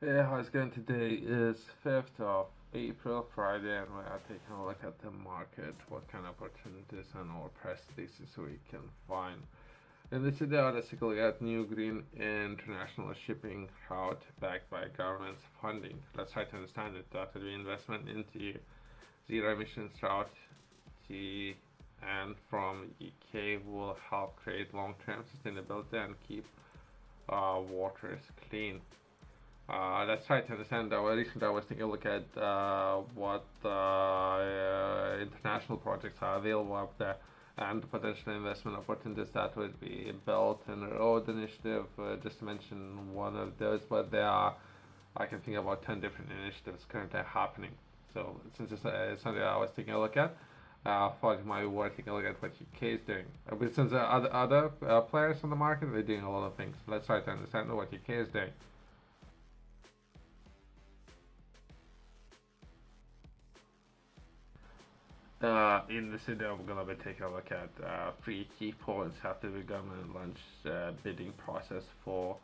Yeah, how's it going? Today is 5th of April, Friday, and we are taking a look at the market, what kind of opportunities and our press releases we can find. In this video, let's take a look at new green international shipping route backed by government's funding. Let's try to understand it. That will be investment into zero emissions route to and from UK will help create long-term sustainability and keep waters clean. Let's try to understand that. Well, recently I was taking a look at what international projects are available up there and the potential investment opportunities that would be built in the road initiative, just to mention one of those, but there are, I can think about 10 different initiatives currently happening. So since it's something I was taking a look at, I thought it might be worth taking a look at what UK is doing. But since there are other players on the market, they're doing a lot of things. Let's try to understand what UK is doing. In this video, I'm gonna be taking a look at three key points after the government launched bidding process for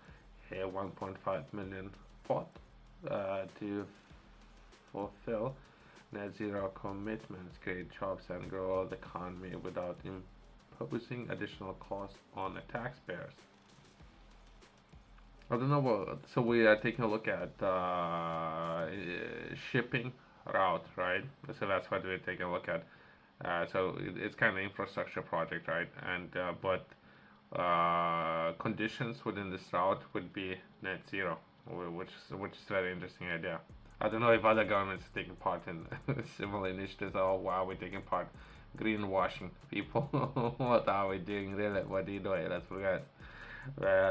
a 1.5 million pot to fulfill net zero commitments, create jobs, and grow the economy without imposing additional costs on the taxpayers. I don't know what. So we are taking a look at shipping route, right? So that's what we're taking a look at. So it's kind of infrastructure project, right? And but conditions within this route would be net zero, which is a very interesting idea. I don't know if other governments are taking part in similar initiatives or why are we taking part. Greenwashing people. What are we doing really? What are you doing? Let's forget.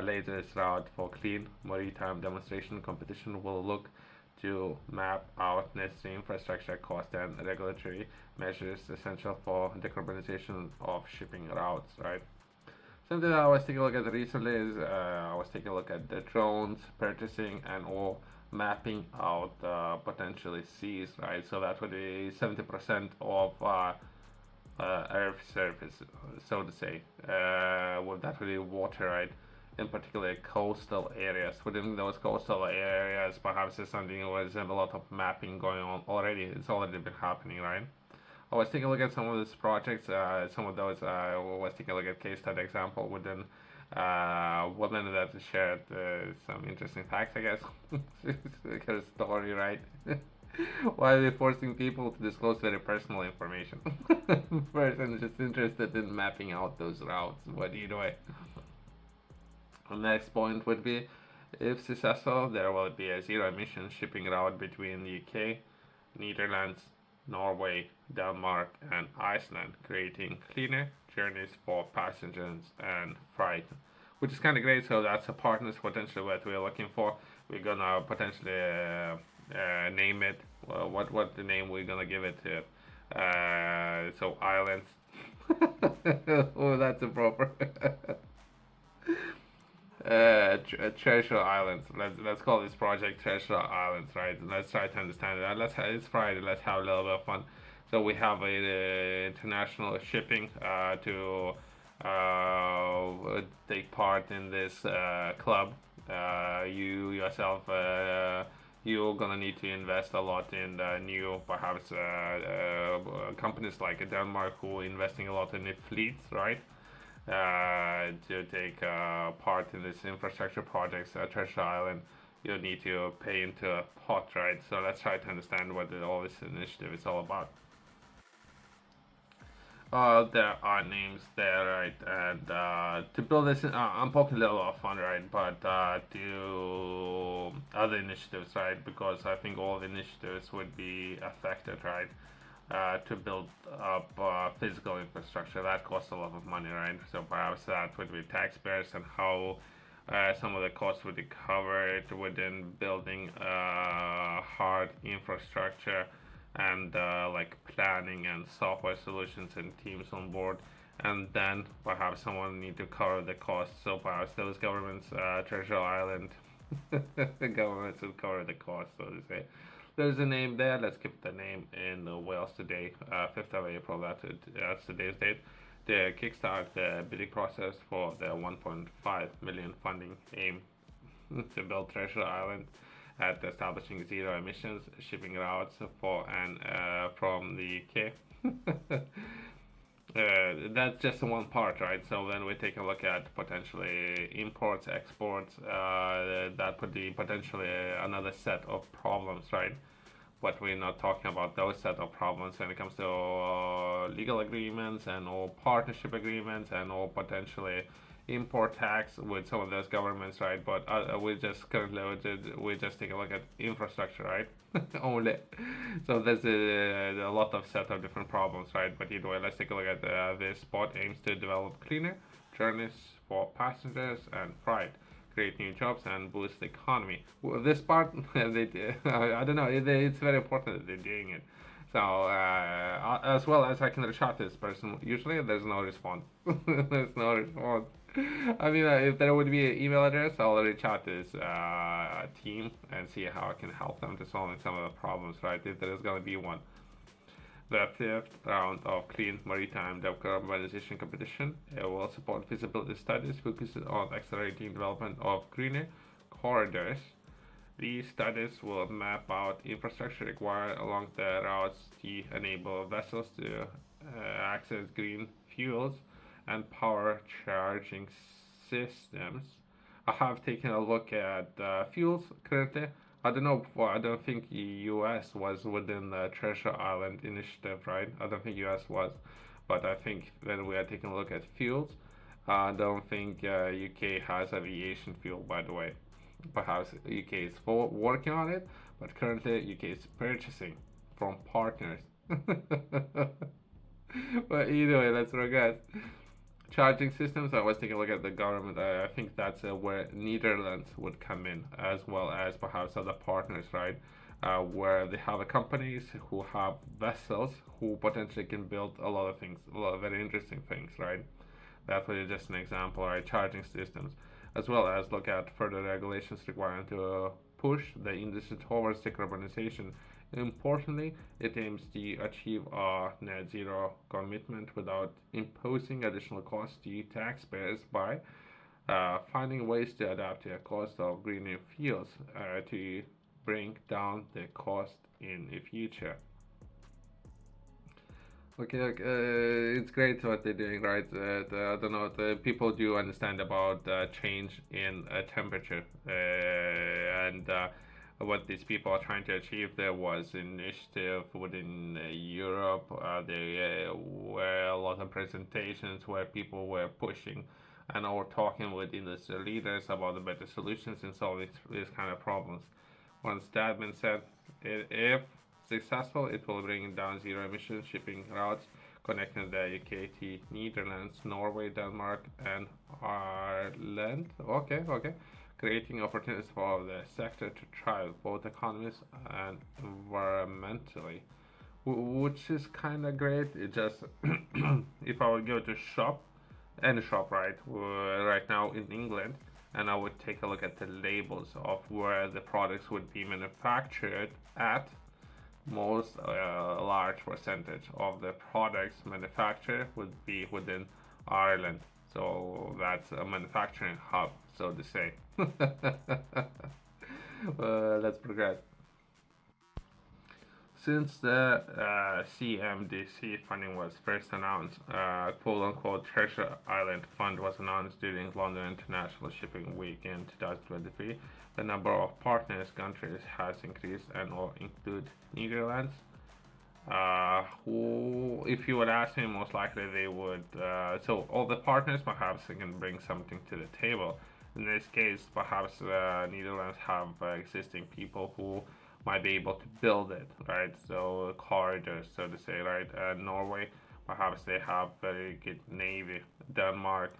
Latest route for clean maritime demonstration competition will look to map out necessary infrastructure cost and regulatory measures essential for decarbonization of shipping routes, right? Something that I was taking a look at recently is I was taking a look at the drones purchasing and or mapping out potentially seas, right? So that would be 70% of Earth's surface, so to say. Well, that would be water, right? In particular, coastal areas. Within those coastal areas, perhaps there's something where there's a lot of mapping going on already. It's already been happening, right? I was taking a look at some of these projects. Some of those was taking a look at case study example within women that shared some interesting facts, I guess. Her story, right? Why are they forcing people to disclose very personal information? Person just interested in mapping out those routes. What do you do? The next point would be, if successful, there will be a zero emission shipping route between the UK, Netherlands, Norway, Denmark, and Iceland, creating cleaner journeys for passengers and freight, which is kind of great. So that's a partners potentially what we're looking for. We're gonna potentially name it. What the name we're gonna give it to? So islands. Oh, that's improper. Treasure Islands. Let's call this project Treasure Islands, right? Let's try to understand it. It's Friday. Let's have a little bit of fun. So we have international shipping to take part in this club. You yourself. You're gonna need to invest a lot in new, perhaps companies like Denmark who are investing a lot in the fleets, right? To take part in this infrastructure projects at Treasure Island, you need to pay into a pot, right? So let's try to understand what all this initiative is all about. There are names there, right? And to build this, I'm poking a little off on, right? But to other initiatives, right? Because I think all the initiatives would be affected, right? To build up physical infrastructure. That costs a lot of money, right? So perhaps that would be taxpayers and how some of the costs would be covered within building hard infrastructure and like planning and software solutions and teams on board. And then perhaps someone need to cover the costs. So perhaps those governments, Treasure Island, the governments will cover the cost, so to say. There's a name there. Let's keep the name in Wales today, 5th of April. That's today's date. To kickstart the bidding process for the 1.5 million funding aim to build Treasure Island. at establishing zero emissions shipping routes for and from the UK. That's just one part, right? So then we take a look at potentially imports, exports. That could be potentially another set of problems, right? But we're not talking about those set of problems when it comes to legal agreements and or partnership agreements and or potentially import tax with some of those governments, right? But we just currently we just take a look at infrastructure, right? Only. So there's a lot of set of different problems, right? But either way, let's take a look at this spot aims to develop cleaner journeys for passengers and freight, create new jobs and boost the economy. Well, this part, I don't know, it's very important that they're doing it. So, as well as I can reach out to this person, usually there's no response. There's no response. I mean, if there would be an email address, I'll reach out to this team and see how I can help them to solve some of the problems, right? If there is going to be one. The fifth round of Clean Maritime Decarbonization Competition will support feasibility studies focused on accelerating development of greener corridors. These studies will map out infrastructure required along the routes to enable vessels to access green fuels and power charging systems. I have taken a look at fuels currently. I don't know. Well, I don't think U.S. was within the Treasure Island initiative, right? I don't think U.S. was, but I think when we are taking a look at fuels, I don't think UK has aviation fuel, by the way. Perhaps UK is working on it, but currently UK is purchasing from partners. But either way, let's regret. Charging systems, I was taking a look at the government. I think that's where Netherlands would come in, as well as perhaps other partners, right? Where they have companies who have vessels who potentially can build a lot of things, a lot of very interesting things, right? That was just an example, right? Charging systems, as well as look at further regulations required to push the industry towards decarbonization. Importantly, it aims to achieve a net zero commitment without imposing additional costs to taxpayers by finding ways to adapt the cost of greener fuels to bring down the cost in the future. Okay, it's great what they're doing, right? I don't know, the people do understand about change in temperature and what these people are trying to achieve. There was an initiative within Europe. There were a lot of presentations where people were pushing and or talking with industry leaders about the better solutions in solving these kind of problems. One statement said, if successful, it will bring down zero emission shipping routes connecting the UK to Netherlands, Norway, Denmark, and Ireland. Okay. Creating opportunities for the sector to thrive, both economies and environmentally, which is kind of great. It just, if I would go to shop, any shop, right, right now in England, and I would take a look at the labels of where the products would be manufactured at, most large percentage of the products manufactured would be within Ireland. So that's a manufacturing hub, so to say. Let's progress. Since the CMDC funding was first announced, quote-unquote Treasure Island Fund was announced during London International Shipping Week in 2023. The number of partners countries has increased and will include Netherlands, who, if you would ask me, most likely they would. So all the partners perhaps can bring something to the table. In this case, perhaps Netherlands have existing people who might be able to build it, right? So corridors, so to say, right? Norway, perhaps they have very good navy. Denmark,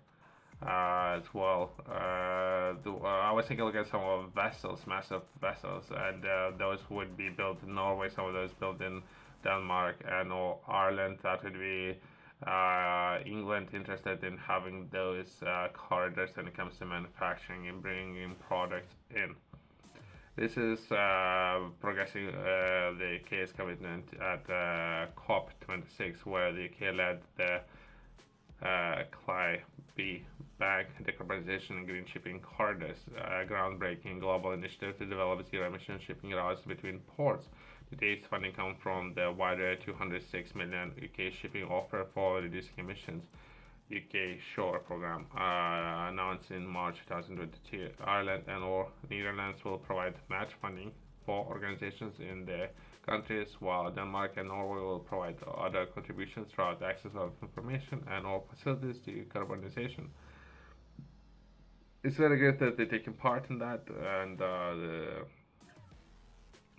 as well. I was taking a look at some of vessels, massive vessels, and those would be built in Norway. Some of those built in Denmark and or Ireland. That would be England interested in having those corridors when it comes to manufacturing and bringing in products in. This is progressing the UK's commitment at COP26, where the UK led the Cly B. Bank Decarbonization and Green Shipping Corridors, a groundbreaking global initiative to develop zero-emission shipping routes between ports. Today's funding comes from the wider 206 million UK shipping offer for reducing emissions UK Shore program, announced in March 2022. Ireland and or Netherlands will provide match funding for organizations in their countries, while Denmark and Norway will provide other contributions throughout access of information and or facilities to decarbonization. It's very good that they're taking part in that and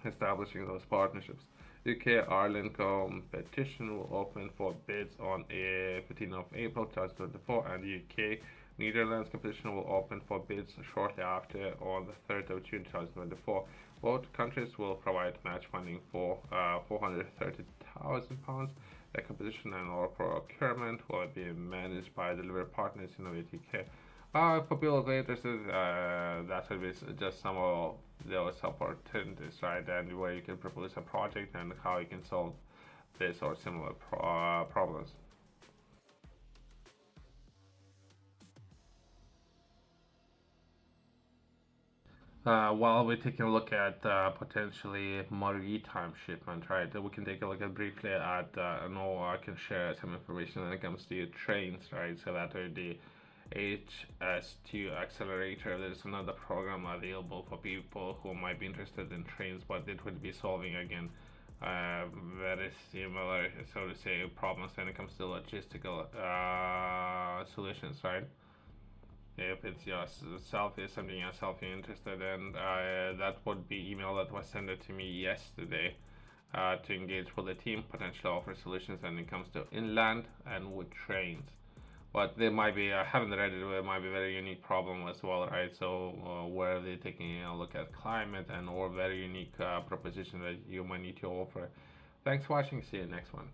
establishing those partnerships. UK Ireland competition will open for bids on 15th of April 2024, and UK Netherlands competition will open for bids shortly after on the 3rd of June 2024. Both countries will provide match funding for £430,000. The competition and all procurement will be managed by delivery partners Innovate UK. For people who are interested, that will be just some of those opportunities, right? And where you can propose a project and how you can solve this or similar problems. While we're taking a look at potentially maritime shipment, right? We can take a look at briefly at, I know I can share some information when it comes to trains, right? So that would be HS2 accelerator. There's another program available for people who might be interested in trains, but it would be solving again very similar, so to say, problems when it comes to logistical solutions, right? If it's yourself is something yourself you're interested in, that would be email that was sent to me yesterday to engage with the team, potentially offer solutions when it comes to inland and with trains. But they might be, I haven't read it, but it might be a very unique problem as well, right? So where they're taking a look at climate and or very unique proposition that you might need to offer. Thanks for watching, see you next one.